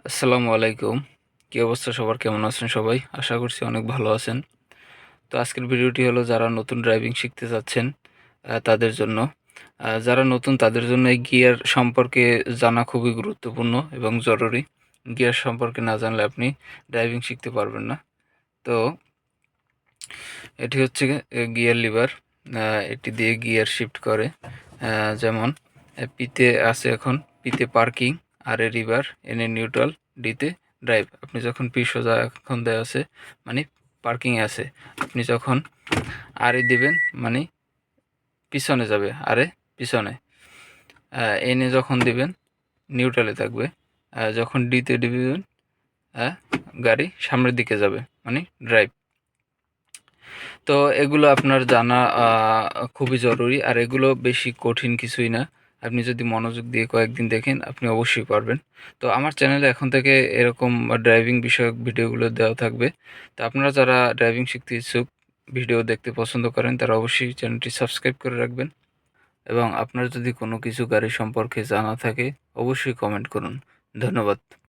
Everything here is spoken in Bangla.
আসসালামু আলাইকুম। কী অবস্থা সবার? কেমন আছেন সবাই? আশা করছি অনেক ভালো আছেন। তো আজকের ভিডিওটি হলো যারা নতুন ড্রাইভিং শিখতে চাচ্ছেন তাদের জন্য। যারা নতুন তাদের জন্য এই গিয়ার সম্পর্কে জানা খুবই গুরুত্বপূর্ণ এবং জরুরি। গিয়ার সম্পর্কে না জানলে আপনি ড্রাইভিং শিখতে পারবেন না। তো এটি হচ্ছে গিয়ার লিভার। এটি দিয়ে গিয়ার শিফট করে। যেমন পিতে আছে এখন, পিতে পার্কিং, আর এ রিভার, এনে নিউট্রাল, ডিতে ড্রাইভ। আপনি যখন পি সোজা এখন দেওয়া আছে মানে পার্কিংয়ে আছে, আপনি যখন আরে দিবেন মানে পিছনে যাবে, আরে পিছনে। এনে যখন দিবেন নিউট্রালে থাকবে। যখন ডিতে দিবেন গাড়ি সামনের দিকে যাবে মানে ড্রাইভ। তো এগুলো আপনার জানা খুবই জরুরি, আর এগুলো বেশি কঠিন কিছুই না। আপনি যদি মনোযোগ দিয়ে কয়েকদিন দেখেন আপনি অবশ্যই পারবেন। তো আমার চ্যানেলে এখন থেকে এরকম ড্রাইভিং বিষয়ক ভিডিওগুলো দেওয়া থাকবে। তো আপনারা যারা ড্রাইভিং শিখতে ইচ্ছুক, ভিডিও দেখতে পছন্দ করেন, তারা অবশ্যই চ্যানেলটি সাবস্ক্রাইব করে রাখবেন। এবং আপনার যদি কোনো কিছু গাড়ি সম্পর্কে জানা থাকে অবশ্যই কমেন্ট করুন। ধন্যবাদ।